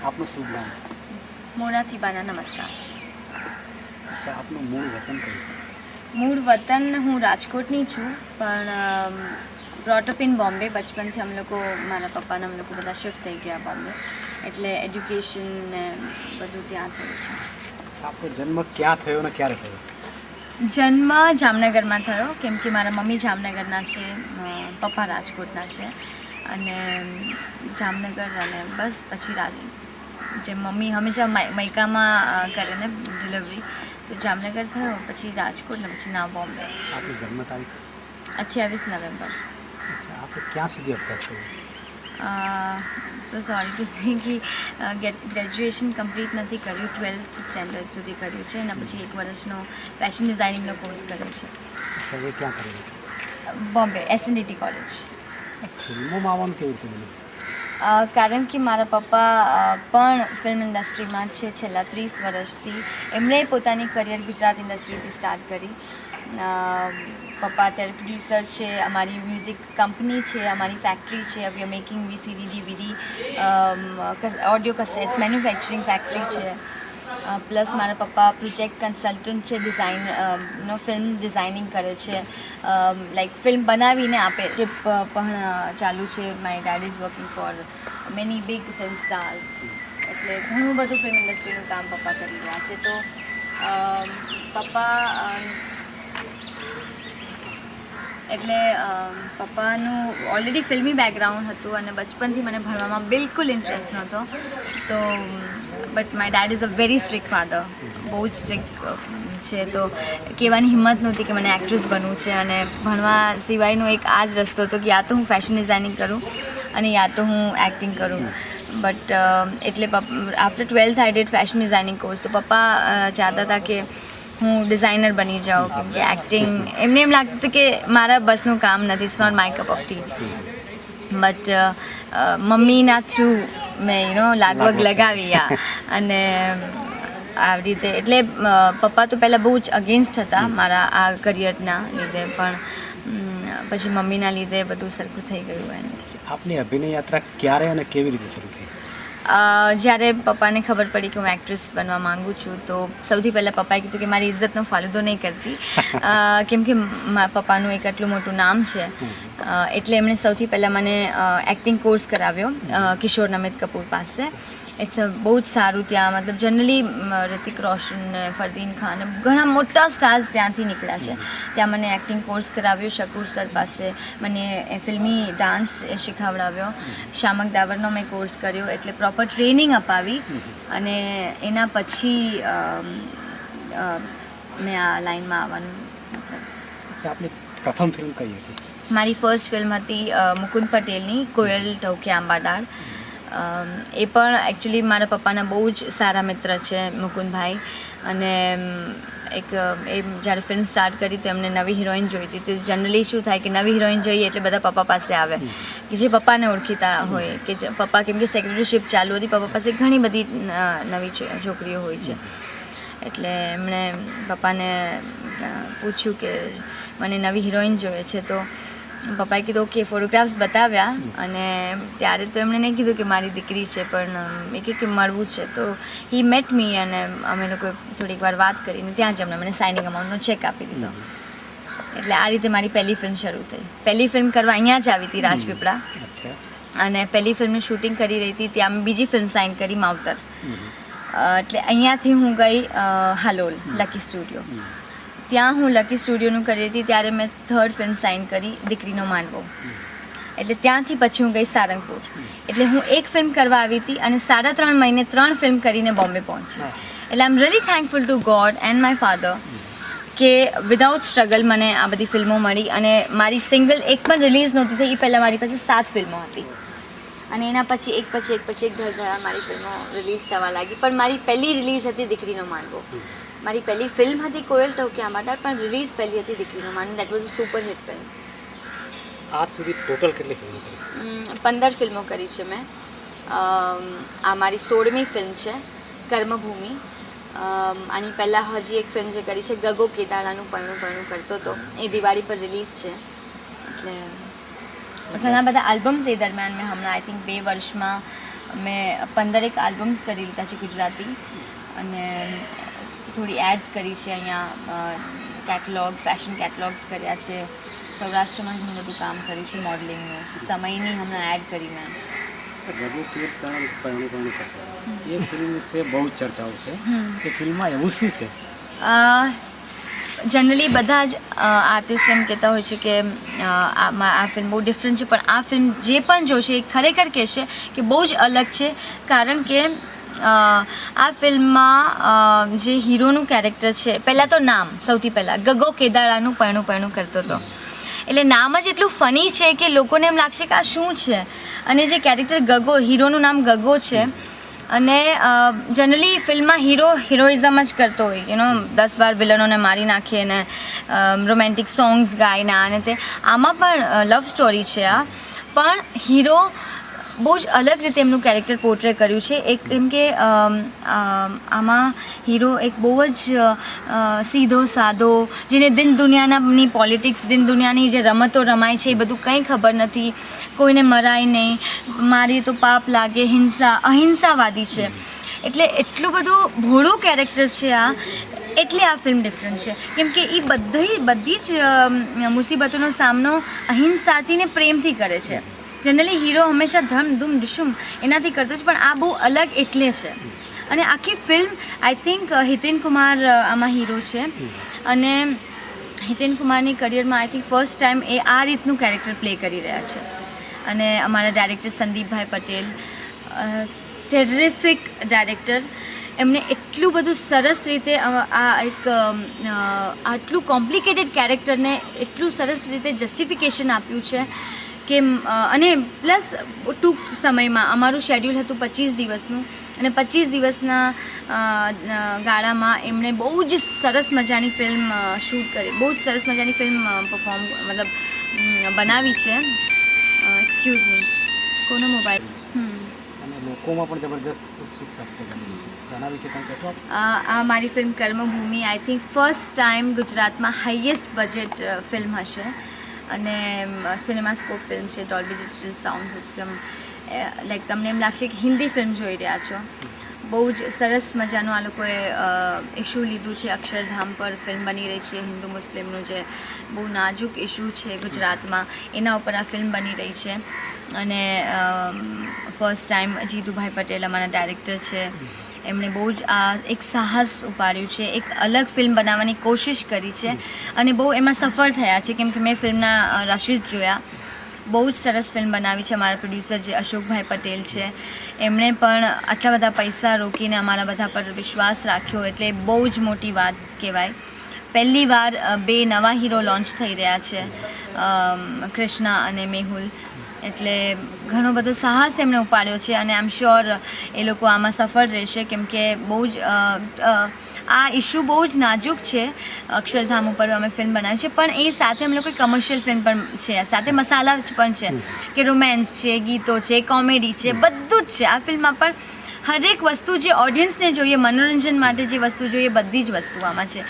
આપનું શુભ નામ? મોનાથી બાના નમસ્કાર. અચ્છા, આપનું મૂળ વતન કયું? મૂળ વતન હું રાજકોટની છું, પણ બ્રોટઅપ ઇન બોમ્બે. બચપનથી અમે લોકો, મારા પપ્પાને અમે લોકો બધા શિફ્ટ થઈ ગયા બોમ્બે, એટલે એજ્યુકેશન ને બધું ત્યાં થયું છે. અચ્છા, આપનો જન્મ ક્યાં થયો અને ક્યારે થયો? જન્મ જામનગરમાં થયો, કેમ કે મારા મમ્મી જામનગરના છે, પપ્પા રાજકોટના છે, અને જામનગર, અને બસ પછી જે મમ્મી હંમેશા મૈકામાં કરે ને ડિલિવરી, તો જામનગર થયો, પછી રાજકોટ, ને પછી નાવ બોમ્બે. આપની જન્મ તારીખ? 28 નવેમ્બર. અચ્છા, આપણે ક્યાં સુધી અભ્યાસ કર્યો? સો સોરી ટુ સે કે ગ્રેજ્યુએશન કમ્પ્લીટ નથી કર્યું, 12th સ્ટેન્ડર્ડ સુધી કર્યું છે, અને પછી 1 વર્ષનો ફેશન ડિઝાઇનિંગનો કોર્સ કર્યો છે. અચ્છા, એ ક્યાં કરેલું? Bombay SNDT college. ફિલ્મોમાં આવવાનું કેવી રીતે બન્યું? કારણ કે મારા પપ્પા પણ ફિલ્મ ઇન્ડસ્ટ્રીમાં છે છેલ્લા 30 વર્ષથી. એમણે પોતાની કરિયર ગુજરાત ઇન્ડસ્ટ્રીથી સ્ટાર્ટ કરી. પપ્પા અત્યારે પ્રોડ્યુસર છે, અમારી મ્યુઝિક કંપની છે, અમારી ફેક્ટરી છે, we are making VCD DVD audio cassettes manufacturing factory છે. પ્લસ મારા પપ્પા પ્રોજેક્ટ કન્સલ્ટન્ટ છે, નો ફિલ્મ ડિઝાઇનિંગ કરે છે, લાઈક ફિલ્મ બનાવીને આપે જે પણ ચાલુ છે. My dad is working for many big film stars, એટલે ઘણું બધું ફિલ્મ ઇન્ડસ્ટ્રીનું કામ પપ્પા કરી રહ્યા છે. તો પપ્પાનું ઓલરેડી ફિલ્મી બેકગ્રાઉન્ડ હતું, અને બચપનથી મને ભણવામાં બિલકુલ ઇન્ટરેસ્ટ નહોતો. તો but my dad is a very strict father, બહુ જ સ્ટ્રિક્ટ છે. તો કહેવાની હિંમત નહોતી કે મને એક્ટ્રેસ બનવું છે, અને ભણવા સિવાયનો એક આ જ રસ્તો હતો કે યા તો હું ફેશન ડિઝાઇનિંગ કરું, અને યા તો હું એક્ટિંગ કરું. બટ એટલે after 12th I did fashion designing course. તો પપ્પા ચાહતા હતા કે હું ડિઝાઇનર બની જાઉં, કેમ કે એક્ટિંગ એમને એમ લાગતું હતું કે મારા બસનું કામ નથી, it's not my cup of tea. But મમ્મીના થ્રુ મેં લાગવગ લગાવી, અને આવી રીતે. એટલે પપ્પા તો પહેલાં બહુ જ અગેન્સ્ટ હતા મારા આ કરિયરના લીધે, પણ પછી મમ્મીના લીધે બધું સરખું થઈ ગયું. એને આપની અભિનય યાત્રા ક્યારે અને કેવી રીતે શરૂ થઈ? જ્યારે પપ્પાને ખબર પડી કે હું એક્ટ્રેસ બનવા માગું છું, તો સૌથી પહેલાં પપ્પાએ કીધું કે મારી ઇજ્જતનો ફાલુદો નહીં કરતી, કેમ કે મારા પપ્પાનું એક આટલું મોટું નામ છે. એટલે એમણે સૌથી પહેલાં મને એક્ટિંગ કોર્સ કરાવ્યો કિશોર નમિત કપૂર પાસે. ઇટ્સ બહુ જ સારું ત્યાં, મતલબ જનરલી ઋતિક રોશન ને ફરદીન ખાન ને ઘણા મોટા સ્ટાર્સ ત્યાંથી નીકળ્યા છે. ત્યાં મને એક્ટિંગ કોર્સ કરાવ્યો શકુર સર પાસે, મને ફિલ્મી ડાન્સ શીખવાડાવ્યો, શામક દાવરનો મેં કોર્સ કર્યો, એટલે પ્રોપર ટ્રેનિંગ અપાવી, અને એના પછી મેં આ લાઈનમાં આવવાનું. અચ્છા, આપની પ્રથમ ફિલ્મ કઈ હતી? મારી ફર્સ્ટ ફિલ્મ હતી મુકુંદ પટેલની કોયલ ટોકે આંબાડાળ. એ પણ એકચ્યુઅલી મારા પપ્પાના બહુ જ સારા મિત્ર છે મુકુંદભાઈ, અને એ જ્યારે ફિલ્મ સ્ટાર્ટ કરી તો એમને નવી હિરોઈન જોઈતી હતી. જનરલી શું થાય કે નવી હિરોઈન જોઈએ એટલે બધા પપ્પા પાસે આવે, કે જે પપ્પાને ઓળખીતા હોય, કે પપ્પા કેમ કે સેક્રેટરીશિપ ચાલુ હતી, પપ્પા પાસે ઘણી બધી નવી છોકરીઓ હોય છે. એટલે એમણે પપ્પાને પૂછ્યું કે મને નવી હિરોઈન જોઈએ છે. તો પપ્પાએ કીધું ઓકે, ફોટોગ્રાફ્સ બતાવ્યા, અને ત્યારે તો એમણે નહીં કીધું કે મારી દીકરી છે, પણ એ કે મળવું છે. તો હી મેટ મી, અને અમે લોકોએ થોડીક વાર વાત કરીને ત્યાં જ એમણે મને સાઇનિંગ અમાઉન્ટનો ચેક આપી દીધો. એટલે આ રીતે મારી પહેલી ફિલ્મ શરૂ થઈ. પહેલી ફિલ્મ કરવા અહીંયા જ આવી હતી રાજપીપળા, અને પહેલી ફિલ્મનું શૂટિંગ કરી રહી હતી ત્યાં બીજી ફિલ્મ સાઇન કરી માવતર. એટલે અહીંયાથી હું ગઈ હાલોલ લકી સ્ટુડિયો. ત્યાં હું લકી સ્ટુડિયોનું કરી હતી ત્યારે મેં 3rd ફિલ્મ સાઇન કરી દીકરીનો માંડવો. એટલે ત્યાંથી પછી હું ગઈ સારંગપુર. એટલે હું એક ફિલ્મ કરવા આવી હતી, અને 3.5 મહિને 3 ફિલ્મ કરીને બોમ્બે પહોંચી. એટલે I am really thankful to God and my father કે વિધાઉટ સ્ટ્રગલ મને આ બધી ફિલ્મો મળી. અને મારી સિંગલ એક પણ રિલીઝ નહોતી થઈ, એ પહેલાં મારી પાસે 7 ફિલ્મો હતી, અને એના પછી એક ધરધરા મારી ફિલ્મો રિલીઝ થવા લાગી. પણ મારી પહેલી રિલીઝ હતી દીકરીનો માંડવો. મારી પહેલી ફિલ્મ હતી કોયલ ટોકે આંબાડાળ, પણ રિલીઝ પહેલી હતી દીકરીનો માંડવો. That was a super hit film. આજ સુધી ટોટલ કેટલી ફિલ્મો કરી? 15 ફિલ્મો કરી છે મેં. આ મારી 16મી ફિલ્મ છે, કર્મભૂમિ. આની પહેલાં હજી એક ફિલ્મ જે કરી છે ગગો કેદારાનું પૈણું પૈણું કરતો હતો, એ દિવાળી પર રિલીઝ છે. એટલે ઘણા બધા આલ્બમ્સ એ દરમિયાન મેં હમણાં આઈ થિંક 2 વર્ષમાં મેં 15 આલ્બમ્સ કરી લીધા છે ગુજરાતી, અને થોડી એડ્સ કરી છે અહીંયા, કેટલોગ્સ, ફેશન કેટલોગ્સ કર્યા છે. સૌરાષ્ટ્રમાં ઘણું બધું કામ કર્યું છે મોડલિંગનું. સમયની હમણાં એડ કરી મેં. ગગો કીર્તન પરણી કરતા એ ફિલ્મ વિશે બહુ ચર્ચાઓ છે. એ ફિલ્મમાં એવું શું છે? જનરલી બધા જ આર્ટિસ્ટ એમ કહેતા હોય છે કે આ ફિલ્મ બહુ ડિફરન્ટ છે, પણ આ ફિલ્મ જે પણ જોશે એ ખરેખર કહેશે કે બહુ જ અલગ છે. કારણ કે આ ફિલ્મમાં જે હીરોનું કેરેક્ટર છે, પહેલાં તો નામ સૌથી પહેલાં ગગો કેદારાનું પરણું કરતો હતો, એટલે નામ જ એટલું ફની છે કે લોકોને એમ લાગશે કે આ શું છે. અને જે કેરેક્ટર ગગો, હીરોનું નામ ગગો છે, અને જનરલી ફિલ્મમાં હિરોઇઝમ જ કરતો હોય, 10-12 વિલનોને મારી નાખે ને રોમેન્ટિક સોંગ્સ ગાય ના અને તે. આમાં પણ લવ સ્ટોરી છે આ, પણ હીરો બહુ જ અલગ રીતે એમનું કેરેક્ટર પોર્ટ્રે કર્યું છે. એક એમ કે આમાં હીરો એક બહુ જ સીધો સાદો, જેને દિન દુનિયાની પોલિટિક્સ, દિન દુનિયાની જે રમતો રમાય છે એ બધું કંઈ ખબર નથી, કોઈને મરાય નહીં, મારીએ તો પાપ લાગે, અહિંસાવાદી છે. એટલે એટલું બધું ભોળું કેરેક્ટર છે આ, એટલે આ ફિલ્મ ડિફરન્ટ છે. કેમ કે એ બધી જ મુસીબતોનો સામનો અહિંસાથી ને પ્રેમથી કરે છે. જનરલી હીરો હંમેશા ધમ ધૂમ ડિશુમ એનાથી કરતો છે, પણ આ બહુ અલગ એટલે છે. અને આખી film I think Hiten Kumar આમાં હીરો છે, અને હિતેન કુમારની કરિયરમાં આઈ થિંક ફર્સ્ટ ટાઈમ એ આ રીતનું કેરેક્ટર પ્લે કરી રહ્યા છે. અને અમારા ડાયરેક્ટર સંદીપભાઈ પટેલ, ટેરિફિક ડાયરેક્ટર, એમણે એટલું બધું સરસ રીતે આ એક આટલું કોમ્પ્લિકેટેડ કેરેક્ટરને એટલું સરસ રીતે જસ્ટિફિકેશન આપ્યું છે કે, અને પ્લસ ટૂંક સમયમાં અમારું શેડ્યુલ હતું 25 દિવસનું, અને 25 દિવસના ગાળામાં એમણે બહુ જ સરસ મજાની ફિલ્મ શૂટ કરી, બહુ જ સરસ મજાની ફિલ્મ બનાવી છે. એક્સક્યુઝ મી, કોનો મોબાઈલ? અને લોકોમાં પણ જબરદસ્ત ઉત્સુકતા જગાડી છે એના વિશે કંઈ કહેશો? આ મારી film Karmabhoomi I think first time ગુજરાતમાં હાઈએસ્ટ બજેટ ફિલ્મ હશે, અને સિનેમાસ્કોપ ફિલ્મ છે, Dolby digital sound system. Like તમને એમ લાગશે કે હિન્દી ફિલ્મ જોઈ રહ્યા છો. બહુ જ સરસ મજાનું આ લોકોએ ઇશ્યુ લીધું છે. અક્ષરધામ પર ફિલ્મ બની રહી છે, હિન્દુ મુસ્લિમનું જે બહુ નાજુક ઇશ્યુ છે ગુજરાતમાં, એના ઉપર આ ફિલ્મ બની રહી છે. અને ફર્સ્ટ ટાઈમ જીતુભાઈ પટેલ અમારા ડાયરેક્ટર છે, એમણે બહુ જ આ એક સાહસ ઉપાડ્યું છે, એક અલગ ફિલ્મ બનાવવાની કોશિશ કરી છે, અને બહુ એમાં સફળ થયા છે. કેમ કે મેં ફિલ્મના રશીસ જોયા, બહુ જ સરસ ફિલ્મ બનાવી છે. અમારા પ્રોડ્યુસર જે અશોકભાઈ પટેલ છે, એમણે પણ આટલા બધા પૈસા રોકીને અમારા બધા પર વિશ્વાસ રાખ્યો, એટલે બહુ જ મોટી વાત કહેવાય. પહેલી વાર 2 નવા હીરો લોન્ચ થઈ રહ્યા છે, કૃષ્ણા અને મેહુલ, એટલે ઘણો બધો સાહસ એમણે ઉપાડ્યો છે. અને આઈ એમ શ્યોર એ લોકો આમાં સફળ રહેશે, કેમ કે બહુ જ આ ઇશ્યુ બહુ જ નાજુક છે. અક્ષરધામ ઉપર અમે ફિલ્મ બનાવી છે, પણ એ સાથે અમે લોકો કમર્શિયલ ફિલ્મ પણ છે, સાથે મસાલા પણ છે, કે રોમેન્સ છે, ગીતો છે, કોમેડી છે, બધું જ છે આ ફિલ્મમાં. પણ હરેક વસ્તુ જે ઓડિયન્સને જોઈએ, મનોરંજન માટે જે વસ્તુ જોઈએ, બધી જ વસ્તુ આમાં છે.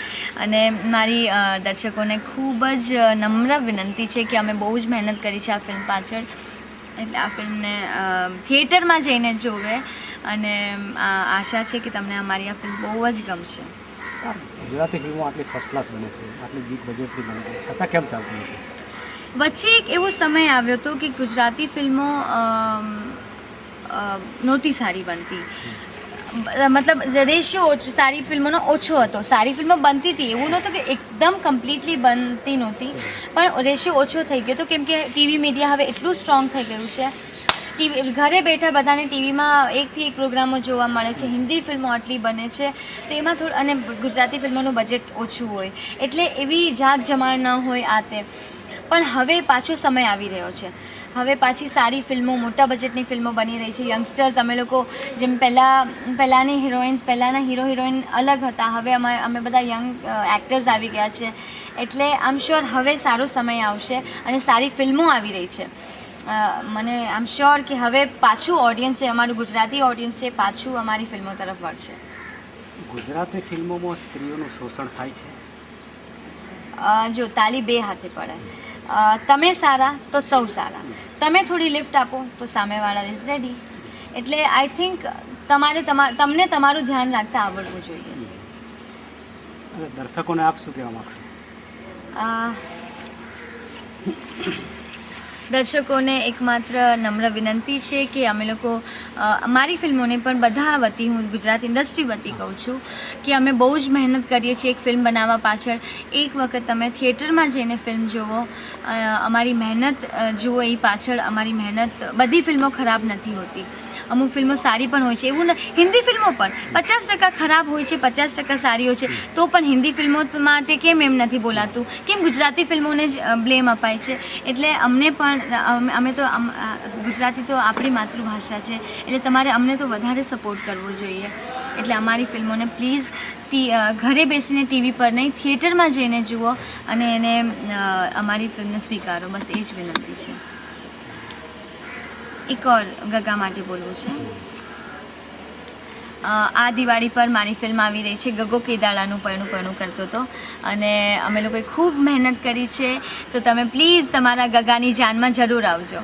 અને મારી દર્શકોને ખૂબ જ નમ્ર વિનંતી છે કે અમે બહુ જ મહેનત કરી છે આ ફિલ્મ પાછળ, એટલે આ ફિલ્મને થિયેટરમાં જઈને જોવે, અને આશા છે કે તમને અમારી આ ફિલ્મ બહુ જ ગમશે. ગુજરાતી ફિલ્મો આટલી ફર્સ્ટ ક્લાસ બને છે, આટલી બિગ બજેટની બને છે, છતાં કેમ ચાલતી નથી? વચ્ચે એક એવો સમય આવ્યો હતો કે ગુજરાતી ફિલ્મો નહોતી સારી બનતી, મતલબ રેશિયો સારી ફિલ્મોનો ઓછો હતો. સારી ફિલ્મો બનતી હતી, એવું નહોતું કે એકદમ કમ્પ્લીટલી બનતી નહોતી, પણ રેશિયો ઓછો થઈ ગયો હતો. કેમ કે ટીવી મીડિયા હવે એટલું સ્ટ્રોંગ થઈ ગયું છે, ઘરે બેઠા બધાને ટીવીમાં 1થી 1 પ્રોગ્રામો જોવા મળે છે. હિન્દી ફિલ્મો આટલી બને છે, તો એમાં થોડું, અને ગુજરાતી ફિલ્મોનું બજેટ ઓછું હોય, એટલે એવી જાગ જમાળ ન હોય આ તે. પણ હવે પાછો સમય આવી રહ્યો છે, હવે પાછી સારી ફિલ્મો, મોટા બજેટની ફિલ્મો બની રહી છે. યંગસ્ટર્સ, અમે લોકો જેમ પહેલાંની હિરોઈન્સ, પહેલાંના હીરો હિરોઈન અલગ હતા, હવે અમે બધા યંગ એક્ટર્સ આવી ગયા છે, એટલે આઈ એમ શ્યોર હવે સારો સમય આવશે અને સારી ફિલ્મો આવી રહી છે. મને આઈ એમ શ્યોર કે હવે પાછું ઓડિયન્સ છે, અમારું ગુજરાતી ઓડિયન્સ છે, પાછું અમારી ફિલ્મો તરફ વળશે. ગુજરાતી ફિલ્મોમાં સ્ત્રીઓનું શોષણ થાય છે? જો તાલી 2 હાથે પડે. તમે સારા તો સૌ સારા, તમે થોડી લિફ્ટ આપો તો સામેવાળા ઇઝ રેડી. એટલે આઈ થિંક તમને તમારું ધ્યાન રાખતા આવડવું જોઈએ. અને દર્શકોને આપ શું કહેવા માગશો? દર્શકોને એકમાત્ર નમ્ર વિનંતી છે કે અમે લોકો મારી ફિલ્મોને પણ બધા વતી, હું ગુજરાત ઇન્ડસ્ટ્રી વતી કહું છું કે અમે બહુ જ મહેનત કરીએ છીએ એક ફિલ્મ બનાવવા પાછળ. એક વખત તમે થિયેટરમાં જઈને ફિલ્મ જુઓ, અમારી મહેનત જુઓ. એ પાછળ અમારી મહેનત, બધી ફિલ્મો ખરાબ નથી હોતી, અમુક ફિલ્મો સારી પણ હોય છે. એવું હિન્દી ફિલ્મો પણ 50% ખરાબ હોય છે, 50% સારી હોય છે. તો પણ હિન્દી ફિલ્મો માટે કેમ એમ નથી બોલાતું? કેમ ગુજરાતી ફિલ્મોને જ બ્લેમ અપાય છે? એટલે અમને પણ, અમે તો ગુજરાતી તો આપણી માતૃભાષા છે, એટલે તમારે અમને તો વધારે સપોર્ટ કરવો જોઈએ. એટલે અમારી ફિલ્મોને પ્લીઝ ઘરે બેસીને ટીવી પર નહીં, થિયેટરમાં જઈને જુઓ અને એને અમારી ફિલ્મને સ્વીકારો. બસ એ જ વિનંતી છે. એક ઓર ગગા માટે બોલવું છે. આ દિવાળી પર મારી ફિલ્મ આવી રહી છે, ગગો કેદાળાનું પરણું પરણું કરતો હતો, અને અમે લોકોએ ખૂબ મહેનત કરી છે. તો તમે પ્લીઝ તમારા ગગાની જાનમાં જરૂર આવજો.